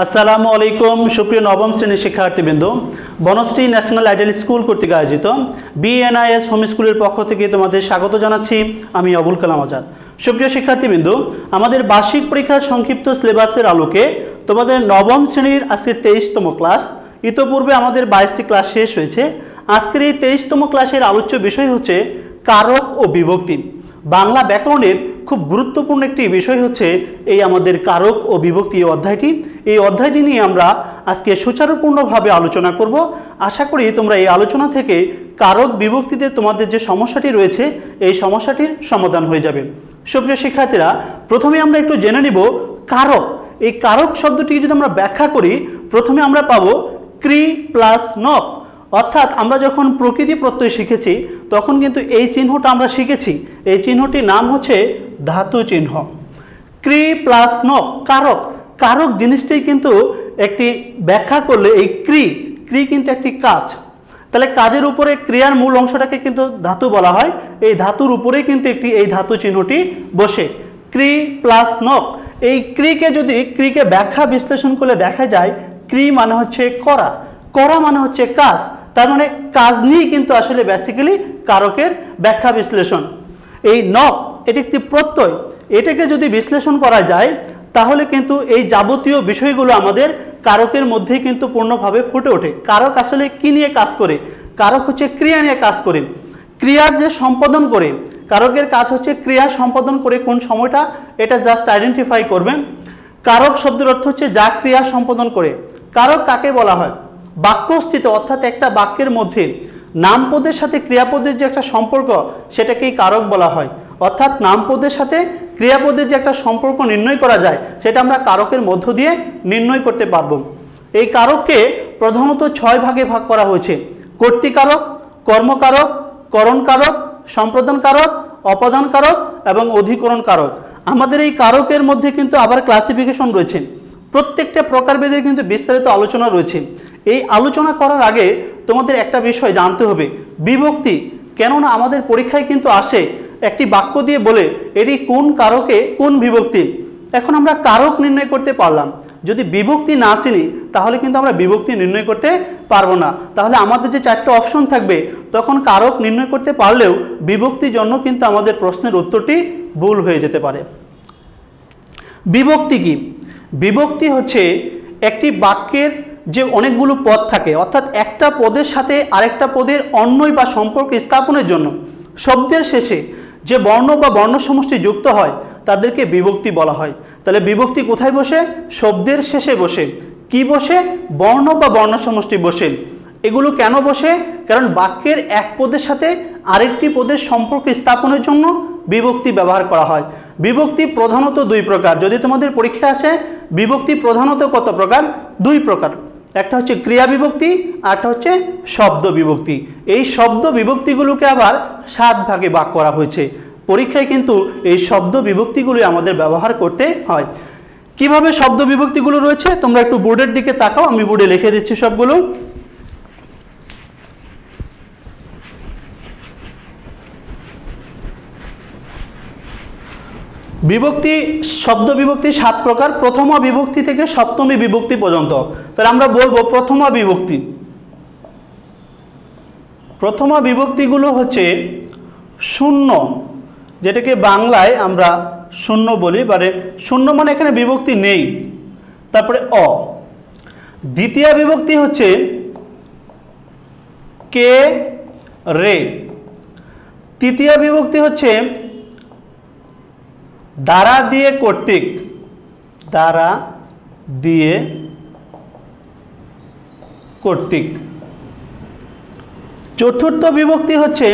আসসালামু আলাইকুম সুপ্রিয় নবম শ্রেণীর শিক্ষার্থীবৃন্দ, বনশ্রী ন্যাশনাল আইডিয়াল স্কুল কর্তৃক আয়োজিত বিএনআইএস হোম স্কুলের পক্ষ থেকে তোমাদের স্বাগত জানাচ্ছি। আমি আবুল কালাম আজাদ। সুপ্রিয় শিক্ষার্থীবৃন্দ, আমাদের বার্ষিক পরীক্ষার সংক্ষিপ্ত সিলেবাসের আলোকে তোমাদের নবম শ্রেণীর আজকে 23তম ক্লাস। ইতোপূর্বে আমাদের 22টি ক্লাস শেষ হয়েছে। আজকের এই 23তম ক্লাসের আলোচ্য বিষয় হচ্ছে কারক ও বিভক্তি। বাংলা ব্যাকরণের খুব গুরুত্বপূর্ণ একটি বিষয় হচ্ছে এই আমাদের কারক ও বিভক্তি অধ্যায়টি। এই অধ্যায়টি নিয়ে আমরা আজকে সুচারুপূর্ণভাবে আলোচনা করব। আশা করি তোমরা এই আলোচনা থেকে কারক বিভক্তিতে তোমাদের যে সমস্যাটি রয়েছে এই সমস্যাটির সমাধান হয়ে যাবে। সুপ্রিয় শিক্ষার্থীরা, প্রথমে আমরা একটু জেনে নিব কারক। এই কারক শব্দটি যদি আমরা ব্যাখ্যা করি, প্রথমে আমরা পাবো ক্রি প্লাস নক। অর্থাৎ আমরা যখন প্রকৃতি প্রত্যয় শিখেছি তখন কিন্তু এই চিহ্নটা আমরা শিখেছি। এই চিহ্নটির নাম হচ্ছে ধাতু চিহ্ন। ক্রি প্লাস নক কারক। কারক জিনিসটাই কিন্তু একটি ব্যাখ্যা করলে এই ক্রি কিন্তু একটি কাজ। তাহলে কাজের উপরে ক্রিয়ার মূল অংশটাকে কিন্তু ধাতু বলা হয়। এই ধাতুর উপরেই কিন্তু এই ধাতু চিহ্নটি বসে। ক্রি প্লাস নক। এই ক্রিকে ব্যাখ্যা বিশ্লেষণ করলে দেখা যায় ক্রি মানে হচ্ছে করা, করা মানে হচ্ছে কাজ। তার মানে কাজ নিয়েই কিন্তু আসলে বেসিক্যালি কারকের ব্যাখ্যা বিশ্লেষণ। এই নক এটি একটি প্রত্যয়, এটাকে যদি বিশ্লেষণ করা যায় তাহলে কিন্তু এই যাবতীয় বিষয়গুলো আমাদের কারকের মধ্যেই কিন্তু পূর্ণভাবে ফুটে ওঠে। কারক আসলে কি নিয়ে কাজ করে? কারক হচ্ছে ক্রিয়া নিয়ে কাজ করে। ক্রিয়া যে সম্পাদন করে, কারকের কাজ হচ্ছে ক্রিয়া সম্পাদন করে কোন সময়টা এটা জাস্ট আইডেন্টিফাই করবেন। কারক শব্দের অর্থ হচ্ছে যা ক্রিয়া সম্পাদন করে। কারক কাকে বলা হয়? বাক্যস্থিত, অর্থাৎ একটা বাক্যের মধ্যে নামপদের সাথে ক্রিয়াপদের যে একটা সম্পর্ক সেটাকেই কারক বলা হয়। অর্থাৎ নামপদের সাথে ক্রিয়াপদের যে একটা সম্পর্ক নির্ণয় করা যায় সেটা আমরা কারকের মধ্য দিয়ে নির্ণয় করতে পারবো। এই কারককে প্রধানত 6 ভাগে ভাগ করা হয়েছে: কর্তৃকারক, কর্মকারক, করণকারক, সম্প্রদান কারক, অপদান কারক এবং অধিকরণ কারক। আমাদের এই কারকের মধ্যে কিন্তু আবার ক্লাসিফিকেশন রয়েছে। প্রত্যেকটা প্রকারভেদের কিন্তু বিস্তারিত আলোচনা রয়েছে। এই আলোচনা করার আগে তোমাদের একটা বিষয় জানতে হবে, বিভক্তি। কেননা আমাদের পরীক্ষায় কিন্তু আসে একটি বাক্য দিয়ে বলে এটি কোন কারকে কোন বিভক্তি। এখন আমরা কারক নির্ণয় করতে পারলাম, যদি বিভক্তি না চিনি তাহলে কিন্তু আমরা বিভক্তি নির্ণয় করতে পারবো না। তাহলে আমাদের যে 4টা অপশন থাকবে তখন কারক নির্ণয় করতে পারলেও বিভক্তির জন্য কিন্তু আমাদের প্রশ্নের উত্তরটি ভুল হয়ে যেতে পারে। বিভক্তি কি? বিভক্তি হচ্ছে একটি বাক্যের যে অনেকগুলো পদ থাকে, অর্থাৎ একটা পদের সাথে আরেকটা পদের অন্বয় বা সম্পর্ক স্থাপনের জন্য শব্দের শেষে যে বর্ণ বা বর্ণ সমষ্টি যুক্ত হয় তাদেরকে বিভক্তি বলা হয়। তাহলে বিভক্তি কোথায় বসে? শব্দের শেষে বসে। কি বসে? বর্ণ বা বর্ণ সমষ্টি বসে। এগুলো কেন বসে? কারণ বাক্যের এক পদের সাথে আরেকটি পদের সম্পর্ক স্থাপনের জন্য বিভক্তি ব্যবহার করা হয়। বিভক্তি প্রধানত 2 প্রকার। যদি তোমাদের পরীক্ষা আসে বিভক্তি প্রধানত কত প্রকার? 2 প্রকার। একটা হচ্ছে ক্রিয়া বিভক্তি, আরটা হচ্ছে শব্দ বিভক্তি। এই শব্দ বিভক্তিগুলোকে আবার 7 ভাগে ভাগ করা হয়েছে। পরীক্ষায় কিন্তু এই শব্দ বিভক্তিগুলি আমাদের ব্যবহার করতে হয়। কিভাবে শব্দ বিভক্তিগুলো রয়েছে তোমরা একটু বোর্ডের দিকে তাকাও, আমি বোর্ডে লিখে দিচ্ছি সবগুলো। বিভক্তি, শব্দ বিভক্তি 7 প্রকার। প্রথম বিভক্তি থেকে সপ্তমী বিভক্তি পর্যন্ত। তাহলে আমরা বলবো প্রথম বিভক্তি। প্রথম বিভক্তিগুলো হচ্ছে শূন্য, যেটাকে বাংলায় আমরা শূন্য বলি, মানে শূন্য মানে এখানে বিভক্তি নেই। তারপরে অ। দ্বিতীয় বিভক্তি হচ্ছে কে রে। তৃতীয় বিভক্তি হচ্ছে দ্বারা দিয়ে কর্তৃক, দ্বারা দিয়ে কর্তৃক। চতুর্থ বিভক্তি হচ্ছে,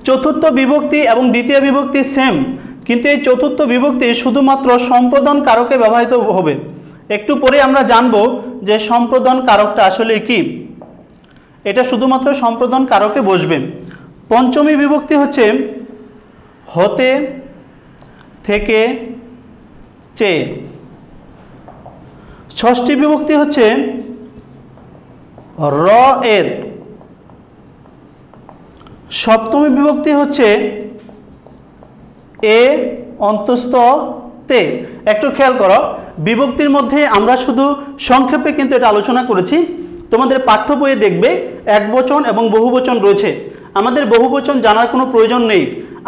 চতুর্থ বিভক্তি এবং দ্বিতীয় বিভক্তি সেম, কিন্তু এই চতুর্থ বিভক্তি শুধুমাত্র সম্প্রদান কারকে ব্যবহৃত হবে। একটু পরে আমরা জানবো যে সম্প্রদান কারকটা আসলে কি। এটা শুধুমাত্র সম্প্রদান কারকে বসবে। পঞ্চমী বিভক্তি হচ্ছে হতে, থেকে, চেয়ে। ষষ্ঠী বিভক্তি হচ্ছে র এর। সপ্তমী বিভক্তি হচ্ছে এ অন্তস্থ তে। একটু খেয়াল করো, বিভক্তির মধ্যে আমরা শুধু সংক্ষেপে কিন্তু এটা আলোচনা করেছি। তোমাদের পাঠ্য বইয়ে দেখবে একবচন এবং বহুবচন রয়েছে। আমাদের বহুবচন জানার কোনো প্রয়োজন নেই।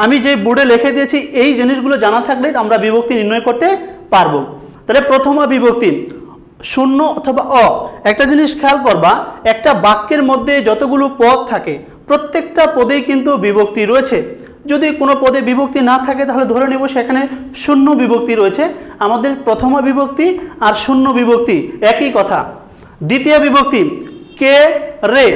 আমি যে বোর্ডে লিখে দিয়েছি এই জিনিসগুলো জানা থাকলে আমরা বিভক্তি নির্ণয় করতে পারবো। তাহলে প্রথমা বিভক্তি শূন্য অথবা অ। একটা জিনিস খেয়াল করবা, একটা বাক্যের মধ্যে যতগুলো পদ থাকে প্রত্যেকটা পদেই কিন্তু বিভক্তি রয়েছে। যদি কোনো পদে বিভক্তি না থাকে তাহলে ধরে নেব সেখানে শূন্য বিভক্তি রয়েছে। আমাদের প্রথমা বিভক্তি আর শূন্য বিভক্তি একই কথা। দ্বিতীয় বিভক্তি কে রে,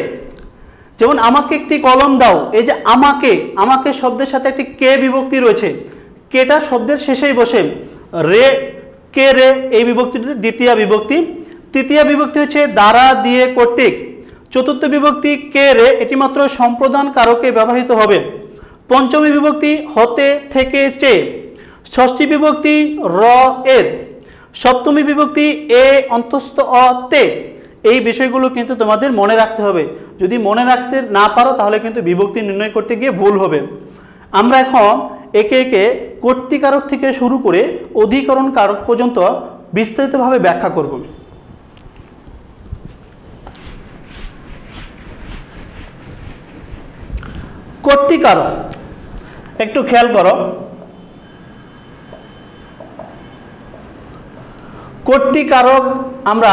যেমন আমাকে একটি কলম দাও, এই যে আমাকে, আমাকে শব্দের সাথে একটি কে বিভক্তি রয়েছে, কেটা শব্দের শেষেই বসে, রে কে রে এই বিভক্তিটি দ্বিতীয় বিভক্তি। তৃতীয় বিভক্তি হচ্ছে দ্বারা দিয়ে কর্তৃক। চতুর্থ বিভক্তি কে রে, এটি মাত্র সম্প্রদান কারকে ব্যবহৃত হবে। পঞ্চমী বিভক্তি হতে থেকে চে। ষষ্ঠী বিভক্তি র এর। সপ্তমী বিভক্তি এ অন্তস্থ অ তে। এই বিষয়গুলো কিন্তু তোমাদের মনে রাখতে হবে। যদি মনে রাখতে না পারো তাহলে কিন্তু বিভক্তি নির্ণয় করতে গিয়ে ভুল হবে। আমরা এখন একে একে কর্তৃকারক থেকে শুরু করে অধিকরণ কারক পর্যন্ত বিস্তারিতভাবে ব্যাখ্যা করব। কর্তৃকারক একটু খেয়াল করো। কর্তৃকারক আমরা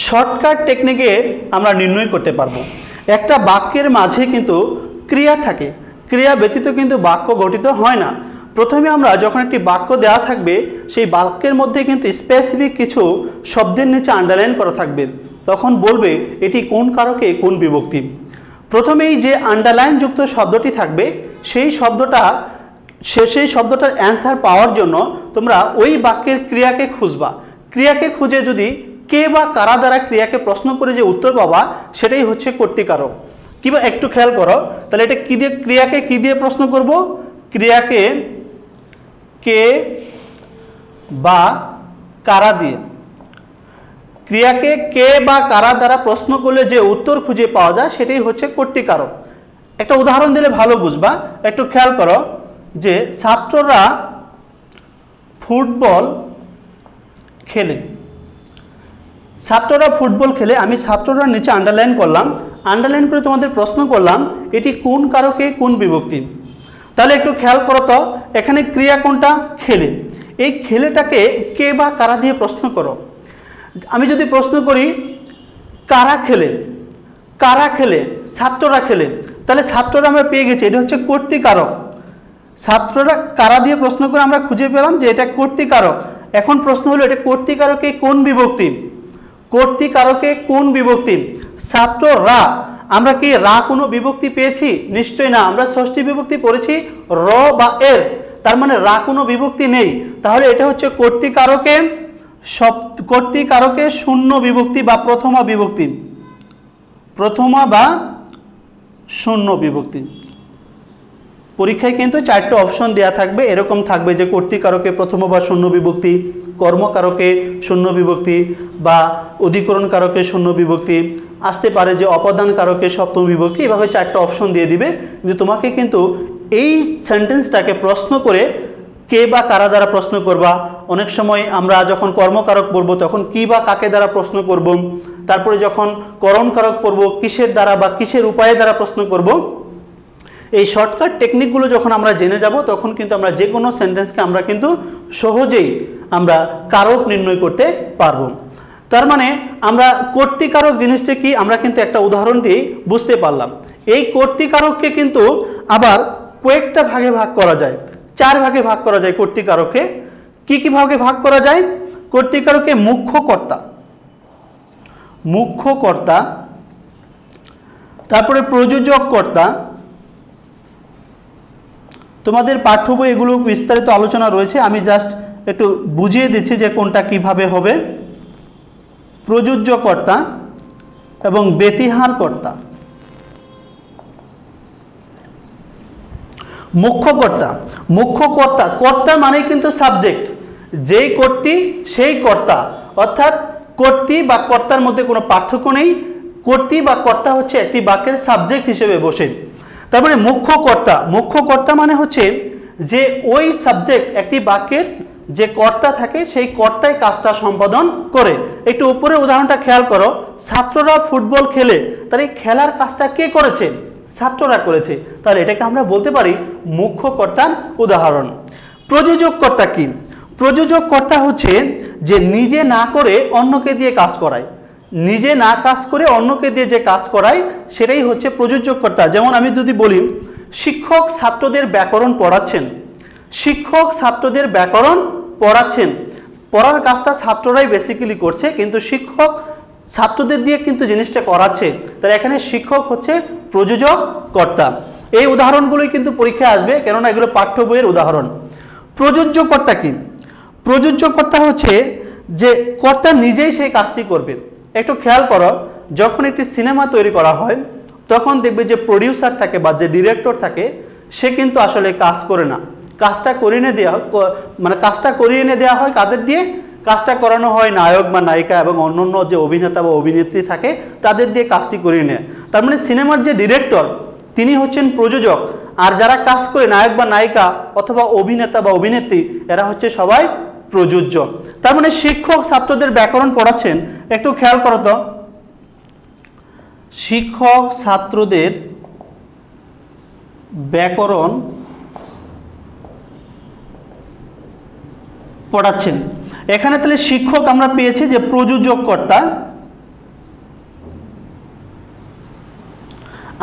শর্টকাট টেকনিকে আমরা নির্ণয় করতে পারবো। একটা বাক্যের মাঝে কিন্তু ক্রিয়া থাকে, ক্রিয়া ব্যতীত কিন্তু বাক্য গঠিত হয় না। প্রথমে আমরা যখন একটি বাক্য দেওয়া থাকবে সেই বাক্যের মধ্যে কিন্তু স্পেসিফিক কিছু শব্দের নিচে আন্ডারলাইন করা থাকবে, তখন বলবে এটি কোন কারকে কোন বিভক্তি। প্রথমেই যে আন্ডারলাইন যুক্ত শব্দটি থাকবে সেই শব্দটার অ্যান্সার পাওয়ার জন্য তোমরা ওই বাক্যের ক্রিয়াকে খুঁজবা। ক্রিয়াকে খুঁজে যদি কে বা কারা দ্বারা ক্রিয়াকে প্রশ্ন করে যে উত্তর পাবা সেটাই হচ্ছে কর্তৃকারক। কিংবা একটু খেয়াল করো, তাহলে এটা কি দিয়ে, ক্রিয়াকে কি দিয়ে প্রশ্ন করব? ক্রিয়াকে কে বা কারা দিয়ে। ক্রিয়াকে কে বা কারা দ্বারা প্রশ্ন করলে যে উত্তর খুঁজে পাওয়া যায় সেটাই হচ্ছে কর্তৃকারক। একটা উদাহরণ দিলে ভালো বুঝবা। একটু খেয়াল করো যে ছাত্ররা ফুটবল খেলে। ছাত্ররা ফুটবল খেলে, আমি ছাত্ররা নিচে আন্ডারলাইন করলাম, আন্ডারলাইন করে তোমাদের প্রশ্ন করলাম এটি কোন কারকে কোন বিভক্তি। তাহলে একটু খেয়াল করো তো, এখানে ক্রিয়া কোনটা? খেলে। এই খেলেটাকে কে বা কারা দিয়ে প্রশ্ন করো। আমি যদি প্রশ্ন করি কারা খেলে, কারা খেলে, ছাত্ররা খেলে, তাহলে ছাত্ররা আমরা পেয়ে গেছি, এটা হচ্ছে কর্তৃকারক। ছাত্ররা কারা দিয়ে প্রশ্ন করে আমরা খুঁজে পেলাম যে এটা কর্তৃকারক। এখন প্রশ্ন হলো এটা কর্তৃকারকে কোন বিভক্তি? কর্তৃকারকে কোন বিভক্তি? ছাত্ররা। আমরা কি রা কোনো বিভক্তি পেয়েছি? নিশ্চয়ই না। আমরা ষষ্ঠী বিভক্তি পড়েছি র বা এর, তার মানে রা কোনো বিভক্তি নেই। তাহলে এটা হচ্ছে কর্তৃকারকে শূন্য বিভক্তি বা প্রথমা বিভক্তি, প্রথমা বা শূন্য বিভক্তি। পরীক্ষায় কিন্তু 4টা অপশন দেওয়া থাকবে, এরকম থাকবে যে কর্তৃকারকে প্রথম বা শূন্য বিভক্তি, কর্মকারকে শূন্য বিভক্তি, বা অধিকরণ কারকে শূন্য বিভক্তি, আসতে পারে যে অপদান কারকে সপ্তম বিভক্তি। এভাবে 4টা অপশন দিয়ে দিবে। কিন্তু তোমাকে কিন্তু এই সেন্টেন্সটাকে প্রশ্ন করে কে বা কারা দ্বারা প্রশ্ন করবা। অনেক সময় আমরা যখন কর্মকারক পড়ব তখন কি বা কাকে দ্বারা প্রশ্ন করব। তারপরে যখন করণকারক পড়ব কিসের দ্বারা বা কিসের উপায়ে দ্বারা প্রশ্ন করব। এই শর্টকাট টেকনিকগুলো যখন আমরা জেনে যাব তখন কিন্তু আমরা যে কোনো সেন্টেন্সকে আমরা কিন্তু সহজেই আমরা কারক নির্ণয় করতে পারব। তার মানে আমরা কর্তৃকারক জিনিসটা কি আমরা কিন্তু একটা উদাহরণ দিয়ে বুঝতে পারলাম। এই কর্তৃকারককে কিন্তু আবার কয়েকটা ভাগে ভাগ করা যায়, 4 ভাগে ভাগ করা যায় কর্তৃকারককে। কি ভাগে ভাগ করা যায়? কর্তৃকারককে মুখ্য কর্তা, তারপরে প্রযোজক কর্তা। তোমাদের পাঠ্য বই এগুলো বিস্তারিত আলোচনা রয়েছে, আমি জাস্ট একটু বুঝিয়ে দিচ্ছি যে কোনটা কিভাবে হবে। প্রযোজ্য কর্তা এবং ব্যতিহার কর্তা। মুখ্য কর্তা মানে কিন্তু সাবজেক্ট, যেই কর্তৃ সেই কর্তা, অর্থাৎ কর্তৃ বা কর্তার মধ্যে কোনো পার্থক্য নেই। কর্তৃ বা কর্তা হচ্ছে একটি বাক্যের সাবজেক্ট হিসেবে বসে। তারপরে মুখ্য কর্তা মানে হচ্ছে যে ওই সাবজেক্ট একটি বাক্যের যে কর্তা থাকে সেই কর্তাই কাজটা সম্পাদন করে। একটু উপরের উদাহরণটা খেয়াল করো, ছাত্ররা ফুটবল খেলে, তাহলে এই খেলার কাজটা কে করেছে? ছাত্ররা করেছে। তাহলে এটাকে আমরা বলতে পারি মুখ্য কর্তার উদাহরণ। প্রযোজক কর্তা কি? প্রযোজক কর্তা হচ্ছে যে নিজে না করে অন্যকে দিয়ে কাজ করায়, নিজে না কাজ করে অন্যকে দিয়ে যে কাজ করায় সেটাই হচ্ছে প্রযোজক কর্তা। যেমন আমি যদি বলি শিক্ষক ছাত্রদের ব্যাকরণ পড়াচ্ছেন, শিক্ষক ছাত্রদের ব্যাকরণ পড়াচ্ছেন, পড়ার কাজটা ছাত্ররাই বেসিক্যালি করছে, কিন্তু শিক্ষক ছাত্রদের দিয়ে কিন্তু জিনিসটা করাচ্ছে। তাহলে এখানে শিক্ষক হচ্ছে প্রযোজক কর্তা। এই উদাহরণগুলোই কিন্তু পরীক্ষায় আসবে, কেননা এগুলো পাঠ্য বইয়ের উদাহরণ। প্রযোজ্য কর্তা কি? প্রযোজ্য কর্তা হচ্ছে যে কর্তা নিজেই সেই কাজটি করবে। একটু খেয়াল করো, যখন একটি সিনেমা তৈরি করা হয় তখন দেখবে যে প্রডিউসার থাকে বা যে ডিরেক্টর থাকে সে কিন্তু আসলে কাজ করে না, কাজটা করিয়ে এনে দেওয়া, মানে কাজটা করিয়ে এনে দেওয়া হয় কাদের দিয়ে? কাজটা করানো হয় নায়ক বা নায়িকা এবং অন্যান্য যে অভিনেতা বা অভিনেত্রী থাকে তাদের দিয়ে কাজটি করিয়ে নেয়। তার মানে সিনেমার যে ডিরেক্টর তিনি হচ্ছেন প্রযোজক, আর যারা কাজ করে নায়ক বা নায়িকা অথবা অভিনেতা বা অভিনেত্রী এরা হচ্ছে সবাই প্রযোজ্য। তার মানে শিক্ষক ছাত্রদের ব্যাকরণ পড়াচ্ছেন, একটু খেয়াল করো তো, শিক্ষক ছাত্রদের ব্যাকরণ পড়াচ্ছেন। এখানে তাহলে শিক্ষক আমরা পেয়েছি যে প্রযোজক কর্তা,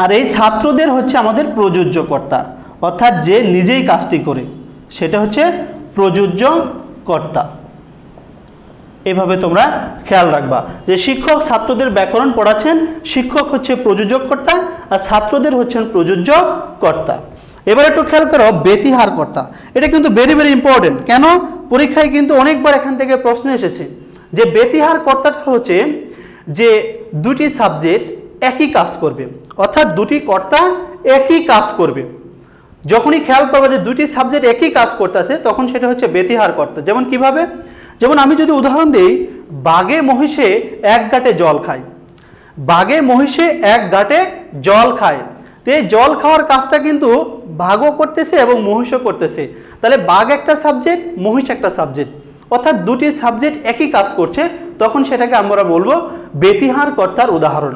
আর এই ছাত্রদের হচ্ছে আমাদের প্রযোজ্য কর্তা, অর্থাৎ যে নিজেই কাজটি করে সেটা হচ্ছে প্রযোজ্য কর্তা। এভাবে তোমরা খেয়াল রাখবা যে শিক্ষক ছাত্রদের ব্যাকরণ পড়াচ্ছেন, শিক্ষক হচ্ছে প্রযোজক কর্তা আর ছাত্রদের হচ্ছেন প্রযোজ্য কর্তা। এবার একটু খেয়াল করো ব্যতিহার কর্তা, এটা কিন্তু ভেরি ভেরি ইম্পর্টেন্ট। কেন? পরীক্ষায় কিন্তু অনেকবার এখান থেকে প্রশ্ন এসেছে যে ব্যতিহার কর্তাটা হচ্ছে যে দুটি সাবজেক্ট একই কাজ করবে, অর্থাৎ দুটি কর্তা একই কাজ করবে। যখনই খেয়াল করবে যে দুটি সাবজেক্ট একই কাজ করতেছে তখন সেটা হচ্ছে ব্যতিহার কর্তা। যেমন কিভাবে? যেমন আমি যদি উদাহরণ দিই, বাঘে মহিষে এক গাঁটে জল খায়, বাঘে মহিষে এক গাঁটে জল খায়, তো এই জল খাওয়ার কাজটা কিন্তু বাঘও করতেছে এবং মহিষও করতেছে। তাহলে বাঘ একটা সাবজেক্ট, মহিষ একটা সাবজেক্ট, অর্থাৎ দুটি সাবজেক্ট একই কাজ করছে, তখন সেটাকে আমরা বলবো ব্যতিহার কর্তার উদাহরণ।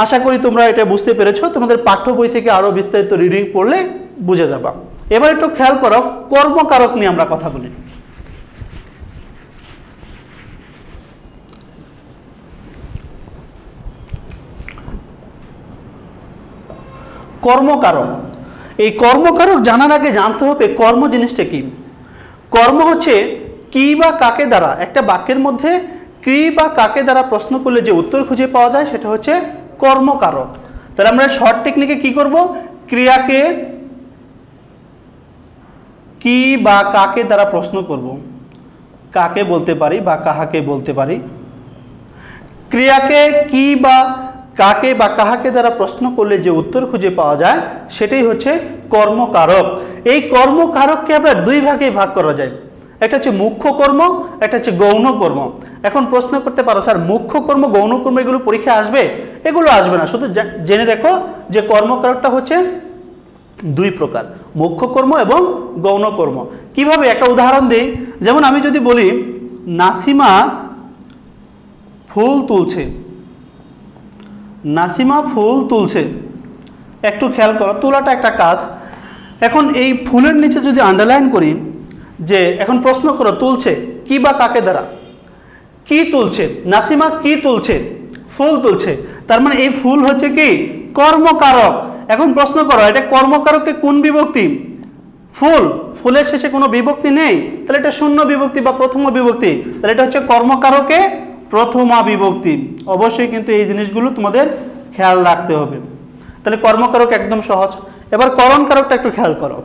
আশা করি তোমরা এটা বুঝতে পেরেছো, তোমাদের পাঠ্য বই থেকে আরো বিস্তারিত রিডিং পড়লে বুঝে যাবা। এবার একটু খেয়াল করো কর্মকারক নিয়ে আমরা কথা বলি। কর্মকারক, এই কর্মকারক জানার আগে জানতে হবে কর্ম জিনিসটা কি। কর্ম হচ্ছে কি বা কাকে দ্বারা, একটা বাক্যের মধ্যে কি বা কাকে দ্বারা প্রশ্ন করলে যে উত্তর খুঁজে পাওয়া যায় সেটা হচ্ছে কর্মকারক। তাহলে আমরা শর্ট টেকনিকে কি করব? ক্রিয়াকে কি বা কাকে দ্বারা প্রশ্ন করব, কাকে বলতে পারি বা কাহাকে বলতে পারি। ক্রিয়াকে কি বা কাকে বা কাহাকে দ্বারা প্রশ্ন করলে যে উত্তর খুঁজে পাওয়া যায় সেটাই হচ্ছে কর্মকারক। এই কর্মকারককে আমরা দুই ভাগে ভাগ করা যায়, একটা হচ্ছে মুখ্য কর্ম, একটা হচ্ছে গৌণ কর্ম। এখন প্রশ্ন করতে পারো স্যার মুখ্য কর্ম গৌণ কর্ম এগুলো পরীক্ষা আসবে? এগুলো আসবে না, শুধু জেনে রেখো যে কর্মকারকটা হচ্ছে দুই প্রকার, মুখ্য কর্ম এবং গৌণ কর্ম। কিভাবে? একটা উদাহরণ দিই, যেমন আমি যদি বলি নাসিমা ফুল তুলছে, নাসিমা ফুল তুলছে, একটু খেয়াল করো তোলাটা একটা কাজ। এখন এই ফুলের নিচে যদি আন্ডারলাইন করি যে এখন প্রশ্ন করো তুলছে কি বা কাকে দ্বারা, কি তুলছে, নাসিমা কি তুলছে? ফুল তুলছে, তার মানে এই ফুল হচ্ছে কি কর্মকারক। এখন প্রশ্ন করো এটা কর্মকারকে কোন বিভক্তি? ফুল, ফুলের শেষে কোনো বিভক্তি নেই, তাহলে এটা শূন্য বিভক্তি বা প্রথম বিভক্তি, তাহলে এটা হচ্ছে কর্মকারকে প্রথমা বিভক্তি। অবশ্যই কিন্তু এই জিনিসগুলো তোমাদের খেয়াল রাখতে হবে। তাহলে কর্মকারক একদম সহজ। এবার করণকারকটা একটু খেয়াল করো।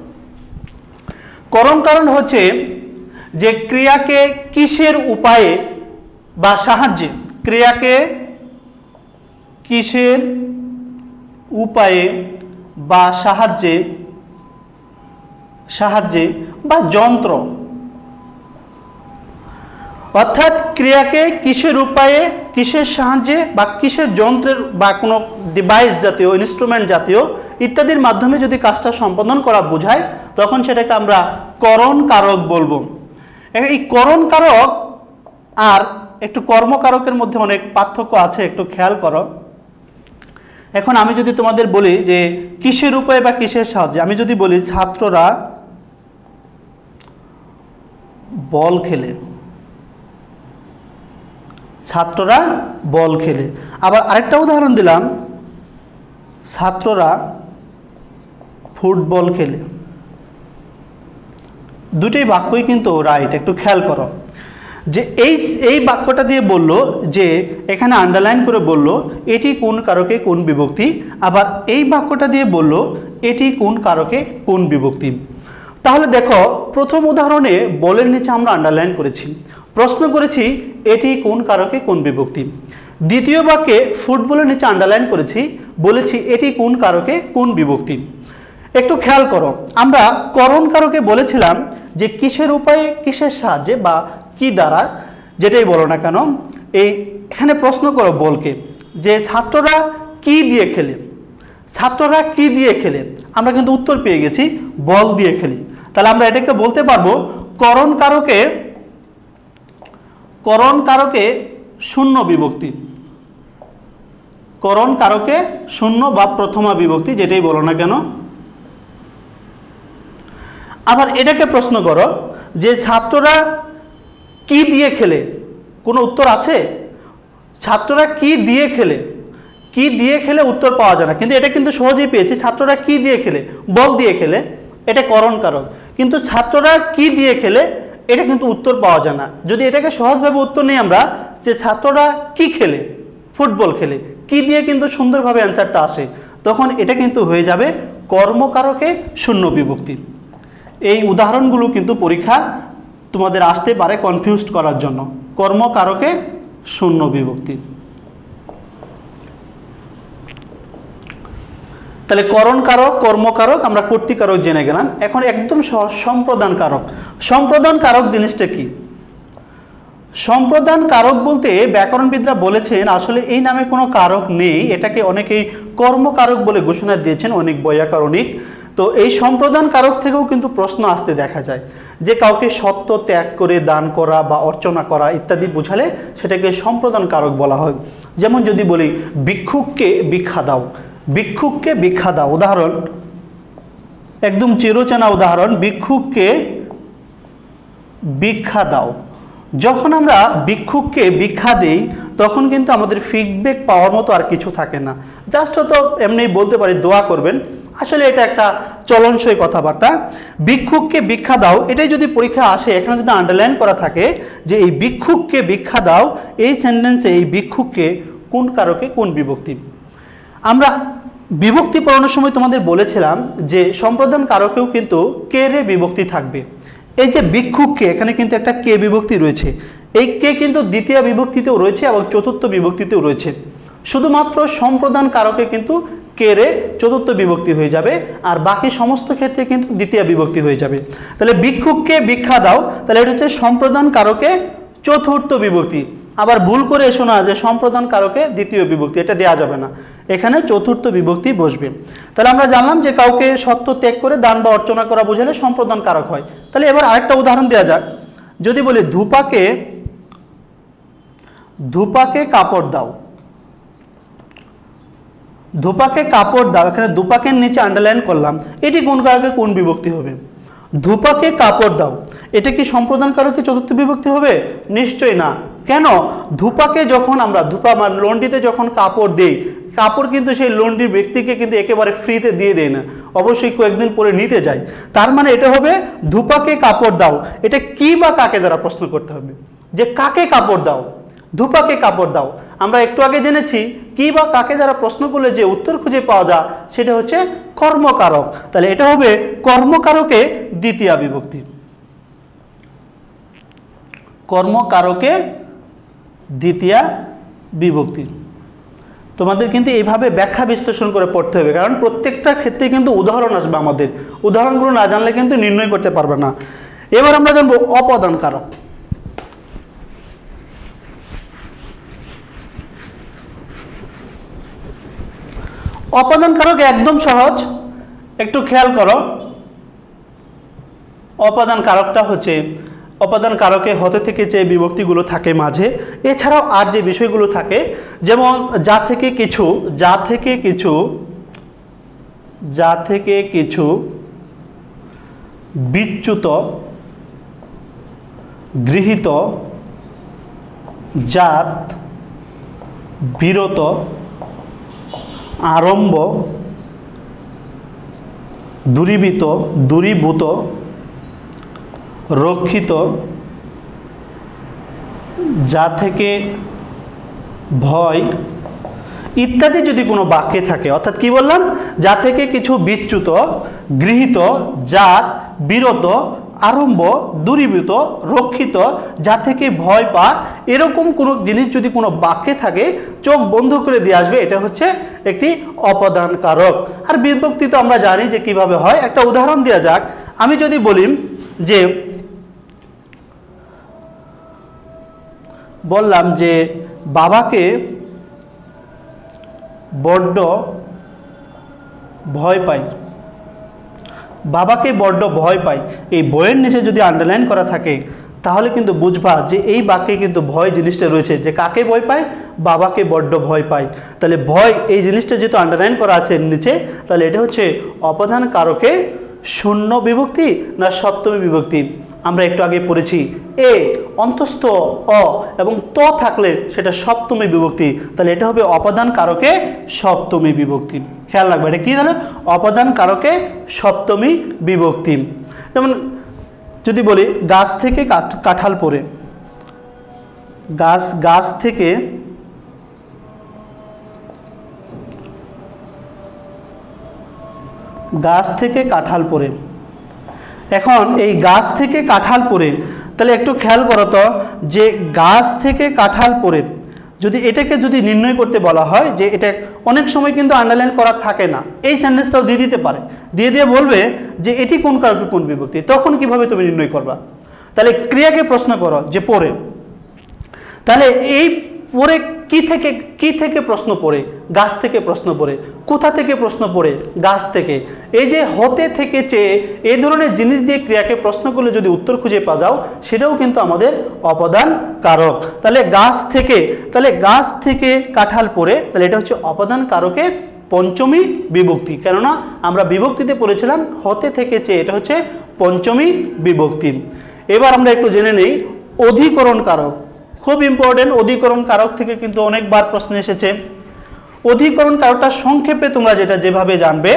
করণকারক হচ্ছে যে ক্রিয়াকে কিসের উপায়ে বা সাহায্যে, ক্রিয়াকে কিসের উপায়ে বা সাহায্যে বা যন্ত্র, অর্থাৎ ক্রিয়াকে কিসের উপায়ে, কিসের সাহায্যে বা কিসের যন্ত্রের বা কোনো ডিভাইস জাতীয়, ইনস্ট্রুমেন্ট জাতীয় ইত্যাদির মাধ্যমে যদি কাজটা সম্পাদন করা বোঝায় তখন সেটাকে আমরা করণ কারক বলবো। এই করণ কারক আর একটু কর্মকারকের মধ্যে অনেক পার্থক্য আছে, একটু খেয়াল করো। এখন আমি যদি তোমাদের বলি যে কিসের উপায়ে বা কিসের সাহায্যে, আমি যদি বলি ছাত্ররা বল খেলে, ছাত্ররা বল খেলে। আবার আরেকটা উদাহরণ দিলাম, ছাত্ররা ফুটবল খেলে। দুটোই বাক্যই কিন্তু রাইট। একটু খেয়াল করো যে এই বাক্যটা দিয়ে বলল যে এখানে আন্ডারলাইন করে বলল এটি কোন কারকে কোন বিভক্তি, আবার এই বাক্যটা দিয়ে বলল এটি কোন কারকে কোন বিভক্তি। তাহলে দেখো, প্রথম উদাহরণে বলের নিচে আমরা আন্ডারলাইন করেছি, প্রশ্ন করেছি এটি কোন কারকে কোন বিভক্তি। দ্বিতীয় বাক্যে ফুটবলের নিচে আন্ডারলাইন করেছি, বলেছি এটি কোন কারকে কোন বিভক্তি। একটু খেয়াল করো, আমরা করণ কারকে বলেছিলাম যে কিসের উপায়ে কিসের সাহায্যে বা কি দ্বারা, যেটাই বলো না কেন। এখানে প্রশ্ন করো বলকে যে ছাত্ররা কি দিয়ে খেলে, ছাত্ররা কি দিয়ে খেলে, আমরা কিন্তু উত্তর পেয়ে গেছি বল দিয়ে খেলি। তাহলে আমরা এটাকে বলতে পারবো করণ কারকে শূন্য বিভক্তি, করণ কারকে শূন্য বা প্রথমা বিভক্তি, যেটাই বলো না কেন। আবার এটাকে প্রশ্ন করো যে ছাত্ররা কি দিয়ে খেলে, কোনো উত্তর আছে? ছাত্ররা কি দিয়ে খেলে, কি দিয়ে খেলে উত্তর পাওয়া যায় না, কিন্তু এটা কিন্তু সহজেই পেয়েছি। ছাত্ররা কি দিয়ে খেলে, বল দিয়ে খেলে, এটা করণ কারক। কিন্তু ছাত্ররা কি দিয়ে খেলে, এটা কিন্তু উত্তর পাওয়া যায় না। যদি এটাকে সহজভাবে উত্তর নিই আমরা যে ছাত্ররা কি খেলে, ফুটবল খেলে, কি দিয়ে কিন্তু সুন্দরভাবে অ্যান্সারটা আসে, তখন এটা কিন্তু হয়ে যাবে কর্মকারকে শূন্য বিভক্তি। এই উদাহরণগুলো কিন্তু পরীক্ষা তোমাদের আসতে পারে কনফিউজড করার জন্য। কর্মকারকে শূন্য বিভক্তি। তাহলে করণ কারক, কর্মকারক, আমরা কর্তৃকারক জেনে গেলাম। এখন একদম সহজ সম্প্রদান কারক। সম্প্রদান কারক জিনিসটা কি? সম্প্রদান কারক বলতে ব্যাকরণবিদরা বলেছেন আসলে এই নামে কোনো কারক নেই, এটাকে অনেকেই কর্মকারক বলে ঘোষণা দিয়েছেন, অনেক বৈয়াকরণিক। তো এই সম্প্রদান কারক থেকেও কিন্তু প্রশ্ন আসতে দেখা যায় যে কাউকে সত্য ত্যাগ করে দান করা বা অর্চনা করা ইত্যাদি বোঝালে সেটাকে সম্প্রদান কারক বলা হয়। যেমন যদি বলি ভিক্ষুককে ভিক্ষা দাও, ভিক্ষুককে ভিক্ষা দাও, উদাহরণ একদম চিরচেনা উদাহরণ, ভিক্ষুককে ভিক্ষা দাও। যখন আমরা ভিক্ষুককে ভিক্ষা দেই তখন কিন্তু আমাদের ফিডব্যাক পাওয়ার মতো আর কিছু থাকে না, জাস্ট তো এমনি বলতে পারি দোয়া করবেন, আসলে এটা একটা চলনসই কথাবার্তা। ভিক্ষুককে ভিক্ষা দাও, এটাই যদি পরীক্ষা আসে, এখানে যদি আন্ডারলাইন করা থাকে যে এই ভিক্ষুককে ভিক্ষা দাও, এই সেন্টেন্সে এই ভিক্ষুককে কোন কারকে কোন বিভক্তি। আমরা বিভক্তি পড়ানোর সময় তোমাদের বলেছিলাম যে সম্প্রদান কারকেও কিন্তু কে রে বিভক্তি থাকবে। এই যে ভিক্ষুককে, এখানে কিন্তু একটা কে বিভক্তি রয়েছে, এই কে কিন্তু দ্বিতীয় বিভক্তিতেও রয়েছে এবং চতুর্থ বিভক্তিতেও রয়েছে। শুধুমাত্র সম্প্রদান কারকে কিন্তু কে রে চতুর্থ বিভক্তি হয়ে যাবে, আর বাকি সমস্ত ক্ষেত্রে কিন্তু দ্বিতীয় বিভক্তি হয়ে যাবে। তাহলে ভিক্ষুককে ভিক্ষা দাও, তাহলে এটা হচ্ছে সম্প্রদান কারকে চতুর্থ বিভক্তি। আবার ভুল করে এসো না যে সম্প্রদান কারকে দ্বিতীয় বিভক্তি, এটা দেওয়া যাবে না, এখানে চতুর্থ বিভক্তি বসবে। তাহলে আমরা জানলাম যে কাউকে সত্য ত্যাগ করে দান বা অর্চনা করা বোঝালে সম্প্রদান কারক হয়। তাহলে এবার আরেকটা উদাহরণ দেওয়া যাক, যদি বলি ধূপাকে কাপড় দাও, ধূপাকে কাপড় দাও, এখানে ধূপাকের নিচে আন্ডারলাইন করলাম, এটি কোন কারকে কোন বিভক্তি হবে? ধূপাকে কাপড় দাও, এটা কি সম্প্রদান কারকে চতুর্থ বিভক্তি হবে? নিশ্চয়ই না। কেন? ধূপাকে যখন আমরা লন্ড্রিতে যখন কাপড় দেই, কাপড় কিন্তু সেই লন্ড্রির ব্যক্তিকে কিন্তু একেবারে ফ্রিতে দিয়ে দেয় না, অবশ্যই কয়েকদিন পরে নিতে যায়। তার মানে এটা হবে ধূপাকে কাপড় দাও। এটা কি বা কাকে দ্বারা প্রশ্ন করতে হবে যে কাকে কাপড় দাও, ধূপাকে কাপড় দাও। আমরা একটু আগে জেনেছি কি বা কাকে দ্বারা প্রশ্ন করলে যে উত্তর খুঁজে পাওয়া যায় সেটা হচ্ছে কর্মকারক। তাহলে এটা হবে কর্মকারকে দ্বিতীয় বিভক্তি, কর্মকারকে দ্বিতীয় বিভক্তি। তোমাদের কিন্তু এইভাবে ব্যাখ্যা বিশ্লেষণ করে পড়তে হবে, কারণ প্রত্যেকটা ক্ষেত্রে কিন্তু উদাহরণ আসবে, আমাদের উদাহরণগুলো না জানলে কিন্তু নির্ণয় করতে পারবে না। এবার আমরা জানবো অপদান কারক। অপদান কারক একদম সহজ, একটু খেয়াল করো। অপদান কারকটা হচ্ছে অপাদান কারকে হতে থেকে যে বিভক্তিগুলো থাকে মাঝে, এছাড়াও আর যে বিষয়গুলো থাকে, যেমন যা থেকে কিছু বিচ্যুত, গৃহীত, জাত, বিরত, আরম্ভ, দূরীভূত, রক্ষিত, যা থেকে ভয় ইত্যাদি যদি কোনো বাক্যে থাকে, অর্থাৎ কি বললাম, যা থেকে কিছু বিচ্যুত, গৃহীত, জাত, বিরত, আরম্ভ, দূরীভূত, রক্ষিত, যা থেকে ভয় পা, এরকম কোনো জিনিস যদি কোনো বাক্যে থাকে, চোখ বন্ধ করে দিয়ে আসবে এটা হচ্ছে একটি অপদান কারক। আর বিভক্তি তো আমরা জানি যে কিভাবে হয়। একটা উদাহরণ দেওয়া যাক। আমি যদি বলি যে, বললাম যে বাবাকে বড্ড ভয় পাই, বাবাকে বড্ড ভয় পাই, এই বইয়ের নিচে যদি আন্ডারলাইন করা থাকে তাহলে কিন্তু বুঝবা যে এই বাক্যে কিন্তু ভয় জিনিসটা রয়েছে, যে কাকে ভয় পায়, বাবাকে বড্ড ভয় পায়। তাহলে ভয় এই জিনিসটা যেহেতু আন্ডারলাইন করা আছে নিচে, তাহলে এটা হচ্ছে অপদান কারকে শূন্য বিভক্তি না সপ্তমী বিভক্তি। আমরা একটু আগে পড়েছি এ অন্তস্থ অ এবং ত থাকলে সেটা সপ্তমী বিভক্তি, তাহলে এটা হবে অপদান কারকে সপ্তমী বিভক্তি। খেয়াল রাখবে এটা কি, তাহলে অপদান কারকে সপ্তমী বিভক্তি। যেমন যদি বলি গাছ থেকে কাঁঠাল পড়ে, গাছ থেকে কাঁঠাল পড়ে। এখন এই গাছ থেকে কাঁঠাল পড়ে, তাহলে একটু খেয়াল করো তো যে গাছ থেকে কাঁঠাল পড়ে যদি এটাকে যদি নির্ণয় করতে বলা হয়, যে এটা অনেক সময় কিন্তু আন্ডারলাইন করা থাকে না, এই সেন্টেন্সটাও দিয়ে দিতে পারে, দিয়ে বলবে যে এটি কোন কারকে কোন বিভক্তি, তখন কিভাবে তুমি নির্ণয় করবা। তাহলে ক্রিয়াকে প্রশ্ন করো যে পড়ে, তাহলে এই পড়ে কি থেকে প্রশ্ন পড়ে, গাছ থেকে প্রশ্ন পড়ে, কোথা থেকে প্রশ্ন পড়ে, গাছ থেকে। এই যে হতে থেকে চেয়ে এই ধরনের জিনিস দিয়ে ক্রিয়াকে প্রশ্ন করলে যদি উত্তর খুঁজে পাওয়া যাও, সেটাও কিন্তু আমাদের অপদান কারক। তাহলে গাছ থেকে কাঁঠাল পড়ে, তাহলে এটা হচ্ছে অপদান কারকে পঞ্চমী বিভক্তি, কেননা আমরা বিভক্তিতে পড়েছিলাম হতে থেকে চেয়ে, এটা হচ্ছে পঞ্চমী বিভক্তি। এবার আমরা একটু জেনে নেই অধিকরণ কারক, খুব ইম্পর্টেন্ট। অধিকরণ কারক থেকে কিন্তু অনেকবার প্রশ্ন এসেছে। অধিকরণ কারকটা সংক্ষেপে তোমরা যেভাবে জানবে,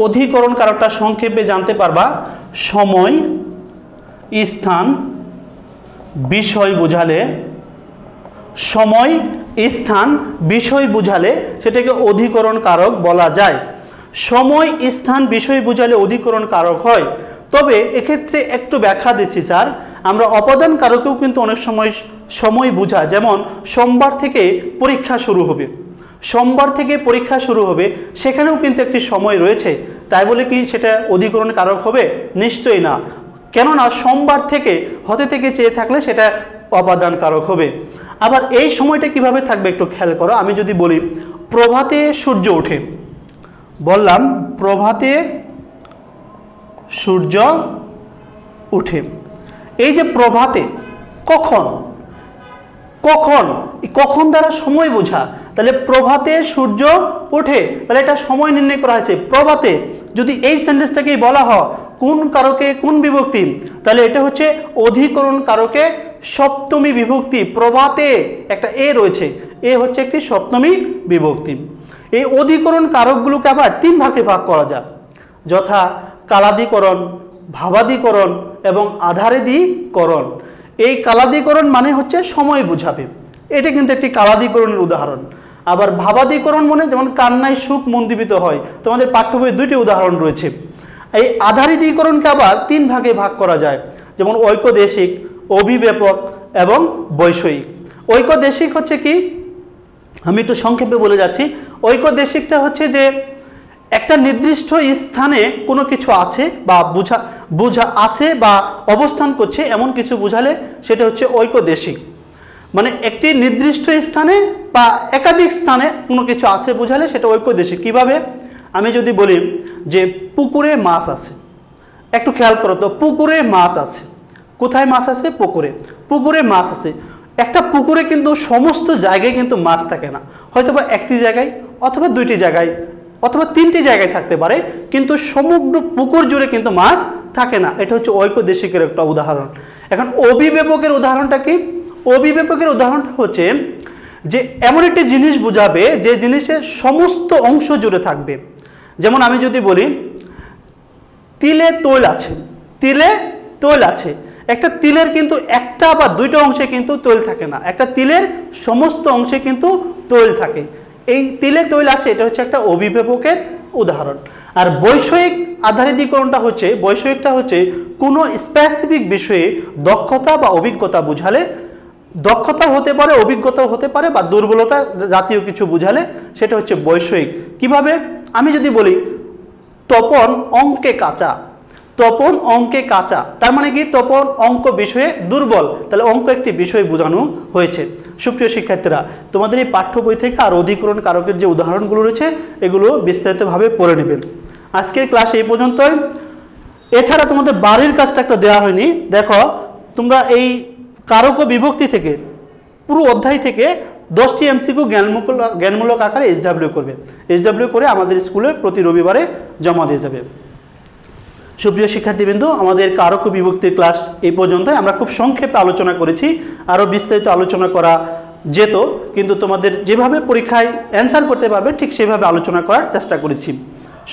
অধিকরণ কারকটা সংক্ষেপে জানতে পারবা সময়, স্থান, বিষয় বুঝালে, সময়, স্থান, বিষয় বুঝালে সেটাকে অধিকরণ কারক বলা যায়। সময়, স্থান, বিষয় বুঝালে অধিকরণ কারক হয়। তবে এক্ষেত্রে একটু ব্যাখ্যা দিচ্ছি স্যার, আমরা অপদান কারকেও কিন্তু অনেক সময় বোঝা, যেমন সোমবার থেকে পরীক্ষা শুরু হবে, সেখানেও কিন্তু একটি সময় রয়েছে, তাই বলে কি সেটা অধিকরণ কারক হবে? নিশ্চয়ই না, কেননা সোমবার থেকে হতে থেকে চেয়ে থাকলে সেটা অপাদান কারক হবে। আবার এই সময়টা কিভাবে থাকবে একটু খেয়াল করো। আমি যদি বলি প্রভাতে সূর্য ওঠে, বললাম প্রভাতে সূর্য ওঠে, এই যে প্রভাতে কখন দ্বারা সময় বোঝা, তাহলে প্রভাতে সূর্য ওঠে, তাহলে এটা সময় নির্ণয় করা হয়েছে প্রভাতে। যদি এই সেন্টেন্সটাকেই বলা হয় কোন কারকে কোন বিভক্তি, তাহলে এটা হচ্ছে অধিকরণ কারকে সপ্তমী বিভক্তি। প্রভাতে একটা এ রয়েছে, এ হচ্ছে একটি সপ্তমী বিভক্তি। এই অধিকরণ কারকগুলোকে আবার তিন ভাগে ভাগ করা যায়, যথা কালাদিকরণ, ভাবাদিকরণ এবং আধারেদিকরণ। এই কালাদিকরণ মানে হচ্ছে সময় বোঝাবে, এটা কিন্তু একটি কালাদিকরণের উদাহরণ। আবার ভাবাদিকরণ মানে যেমন কান্নায় সুখ মন্দিবিত হয়, তোমাদের পাঠ্য বইয়ে দুইটি উদাহরণ রয়েছে। এই আধারিদিকরণকে আবার তিন ভাগে ভাগ করা যায়, যেমন ঐকদেশিক, অভিব্যাপক এবং বৈষয়িক। ঐকদেশিক হচ্ছে কি, আমি একটু সংক্ষেপে বলে যাচ্ছি। ঐকদেশিকটা হচ্ছে যে একটা নির্দিষ্ট স্থানে কোনো কিছু আছে বা বুঝা আছে বা অবস্থান করছে এমন কিছু বুঝালে সেটা হচ্ছে ঐকদেশিক। মানে একটি নির্দিষ্ট স্থানে বা একাধিক স্থানে কোনো কিছু আছে বুঝালে সেটা ঐকদেশিক। কিভাবে? আমি যদি বলি যে পুকুরে মাছ আছে, একটু খেয়াল করো তো, পুকুরে মাছ আছে, কোথায় মাছ আছে? পুকুরে। পুকুরে মাছ আছে। একটা পুকুরে কিন্তু সমস্ত জায়গায় কিন্তু মাছ থাকে না, হয়তো বা একটি জায়গায় অথবা দুইটি জায়গায় অথবা তিনটি জায়গায় থাকতে পারে, কিন্তু সমগ্র পুকুর জুড়ে কিন্তু মাছ থাকে না। এটা হচ্ছে ঐকদেশিকের একটা উদাহরণ। এখন অভিব্যাপকের উদাহরণটা কি? অভিব্যাপকের উদাহরণটা হচ্ছে যে এমন একটি জিনিস বোঝাবে যে জিনিসের সমস্ত অংশ জুড়ে থাকবে। যেমন আমি যদি বলি তিলে তৈল আছে, তিলে তৈল আছে, একটা তিলের কিন্তু একটা বা দুইটা অংশে কিন্তু তৈল থাকে না, একটা তিলের সমস্ত অংশে কিন্তু তৈল থাকে। এই তিলে তৈল আছে, এটা হচ্ছে একটা অভিব্যাপকের উদাহরণ। আর বৈষয়িক আধারিতকরণটা হচ্ছে, বৈষয়িকটা হচ্ছে কোনো স্পেসিফিক বিষয়ে দক্ষতা বা অভিজ্ঞতা বুঝালে, দক্ষতা হতে পারে, অভিজ্ঞতা হতে পারে, বা দুর্বলতা জাতীয় কিছু বুঝালে সেটা হচ্ছে বৈষয়িক। কিভাবে? আমি যদি বলি তপন অঙ্কে কাঁচা, তপন অঙ্কে কাঁচা, তার মানে কি? তপন অঙ্ক বিষয়ে দুর্বল, তাহলে অঙ্ক একটি বিষয় বোঝানো হয়েছে। সুপ্রিয় শিক্ষার্থীরা, তোমাদের এই পাঠ্য বই থেকে আর অধিকরণ কারকের যে উদাহরণগুলো রয়েছে এগুলো বিস্তারিতভাবে পড়ে নেবেন। আজকের ক্লাস এই পর্যন্তই। এছাড়া তোমাদের বাড়ির কাজটা একটা দেওয়া হয়নি, দেখো তোমরা এই কারক ও বিভক্তি থেকে পুরো অধ্যায় থেকে 10টি এমসিকিউ জ্ঞানমূলক আকারে SW করবে। SW করে আমাদের স্কুলে প্রতি রবিবারে জমা দিয়ে যাবে। সুপ্রিয় শিক্ষার্থীবৃন্দ, আমাদের কারক ও বিভক্তির ক্লাস এই পর্যন্তই। আমরা খুব সংক্ষেপে আলোচনা করেছি, আরও বিস্তারিত আলোচনা করা যেত, কিন্তু তোমাদের যেভাবে পরীক্ষায় অ্যান্সার করতে পারবে ঠিক সেভাবে আলোচনা করার চেষ্টা করেছি।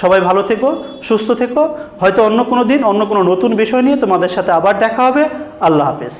সবাই ভালো থেকো, সুস্থ থেকো। হয়তো অন্য কোনো দিন অন্য কোনো নতুন বিষয় নিয়ে তোমাদের সাথে আবার দেখা হবে। আল্লাহ হাফেজ।